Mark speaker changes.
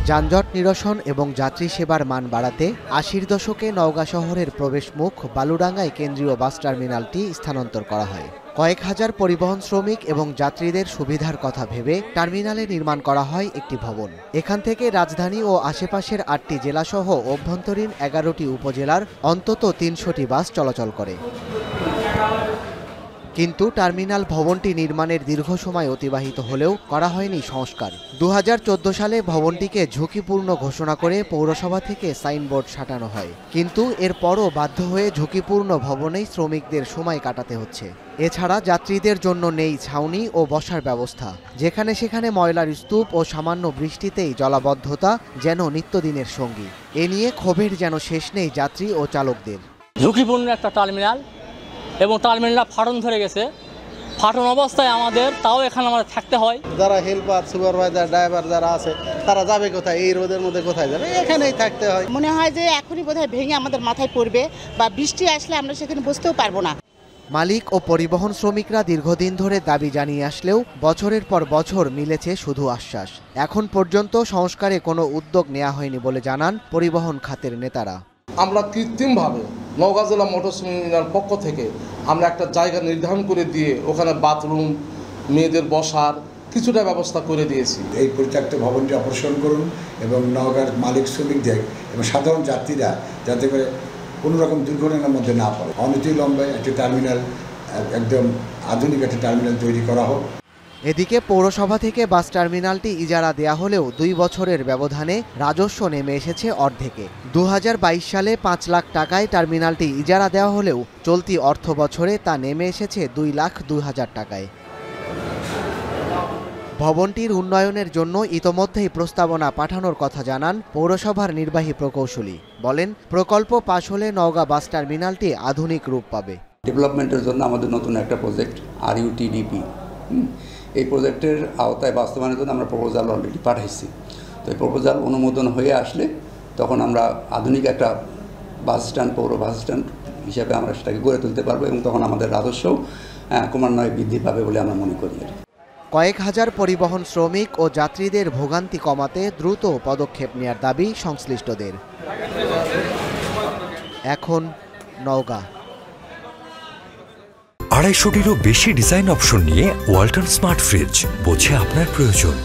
Speaker 1: যানজট নিরসন এবং যাত্রী সেবার মান বাড়াতে ৮০-র দশকে নওগাঁ শহরের প্রবেশমুখ বালুডাঙ্গায় কেন্দ্রীয় বাস টার্মিনালটি স্থানান্তর করা হয়। কয়েক হাজার পরিবহন শ্রমিক এবং যাত্রীদের সুবিধার কথা ভেবে টার্মিনালে নির্মাণ করা হয় একটি ভবন। এখান থেকে রাজধানী ও আশেপাশের ৮টি জেলাসহ অভ্যন্তরীণ ১১টি উপজেলার অন্তত ৩০০টি বাস চলাচল করে। কিন্তু টার্মিনাল ভবনটি নির্মাণের দীর্ঘ সময় অতিবাহিত হলেও করা হয়নি সংস্কার। ২০১৪ সালে ভবনটিকে ঝুঁকিপূর্ণ ঘোষণা করে পৌরসভা থেকে সাইনবোর্ড সাটানো হয়, কিন্তু এরপরও বাধ্য হয়ে ঝুঁকিপূর্ণ ভবনেই শ্রমিকদের সময় কাটাতে হচ্ছে। এছাড়া যাত্রীদের জন্য নেই ছাউনি ও বসার ব্যবস্থা। যেখানে সেখানে ময়লার স্তূপ ও সামান্য বৃষ্টিতেই জলাবদ্ধতা যেন নিত্যদিনের সঙ্গী। এ নিয়ে ক্ষোভের যেন শেষ নেই যাত্রী ও চালকদের।
Speaker 2: ঝুঁকিপূর্ণ একটা টার্মিনাল এবং টার্মিনালটা ফাটন ধরে গেছে। ফাটন অবস্থায় আমাদের তাও এখানে আমাদের থাকতে হয়।
Speaker 3: যারা হেল্পার, সুপারভাইজার, ড্রাইভার যারা আছে তারা যাবে কোথায়? এই রোদের মধ্যে কোথায় যাবে? এখানেই থাকতে হয়।
Speaker 4: মনে হয় যে এখনই বোধহয় ভেঙে আমাদের মাথায় পড়বে বা বৃষ্টি আসলে আমরা সেখানে বসতেও পারবো না।
Speaker 1: মালিক ও পরিবহন শ্রমিকরা দীর্ঘদিন ধরে দাবি জানিয়ে আসলেও বছরের পর বছর মিলেছে শুধু আশ্বাস। এখন পর্যন্ত সংস্কারে কোনো উদ্যোগ নেওয়া হয়নি বলে জানান পরিবহন খাতের নেতারা।
Speaker 5: আমরা কৃত্রিমভাবে নওগাঁ জেলা মোটর শ্রমিক ইউনিয়নের পক্ষ থেকে আমরা একটা জায়গা নির্ধারণ করে দিয়ে ওখানে বাথরুম, মেয়েদের বসার কিছুটা ব্যবস্থা করে দিয়েছি।
Speaker 6: এই পরিত্যক্ত ভবনটি অপসারণ করুন এবং নওগাঁর মালিক শ্রমিকদের এবং সাধারণ যাত্রীরা যাতে করে কোনো রকম দুর্ঘটনার মধ্যে না পড়ে। অনতিবিলম্বে একটি টার্মিনাল, একদম আধুনিক একটি টার্মিনাল তৈরি করা হোক।
Speaker 1: এদিকে পৌরসভা থেকে বাস টার্মিনালটি ইজারা দেয়া হলেও ২ বছরের ব্যবধানে রাজস্ব নেমে এসেছে অর্ধেকে। ২০২২ সালে ৫ লাখ টাকায় টার্মিনালটি ইজারা দেওয়া হলেও চলতি অর্থ বছরে তা নেমে এসেছে ২,০০,০০০ টাকায়। ভবনটির উন্নয়নের জন্য ইতোমধ্যেই প্রস্তাবনা পাঠানোর কথা জানান পৌরসভার নির্বাহী প্রকৌশলী। বলেন, প্রকল্প পাশ হলে নওগাঁ বাস টার্মিনালটি আধুনিক রূপ পাবে।
Speaker 7: ডেভেলপমেন্টের জন্য আমাদের নতুন একটা প্রজেক্ট RUTDP, এই প্রজেক্টের আওতায় বাস্তবায়নের জন্য আমরা প্রপোজাল অলরেডি পাঠাইছি। তো এই প্রপোজাল অনুমোদন হয়ে আসলে তখন আমরা আধুনিক একটা বাস স্ট্যান্ড, পৌর বাস স্ট্যান্ড হিসাবে আমরা সেটাকে গড়ে তুলতে পারবো এবং তখন আমাদের রাজস্ব ক্রমান্বয়ে বৃদ্ধি পাবে বলে আমরা মনে করি।
Speaker 1: কয়েক হাজার পরিবহন শ্রমিক ও যাত্রীদের ভোগান্তি কমাতে দ্রুত পদক্ষেপ নেওয়ার দাবি সংশ্লিষ্টদের। এখন নওগাঁ।
Speaker 8: ২৫০টিরও বেশি ডিজাইন অপশন নিয়ে ওয়ালটন স্মার্ট ফ্রিজ, বোঝে আপনার প্রয়োজন।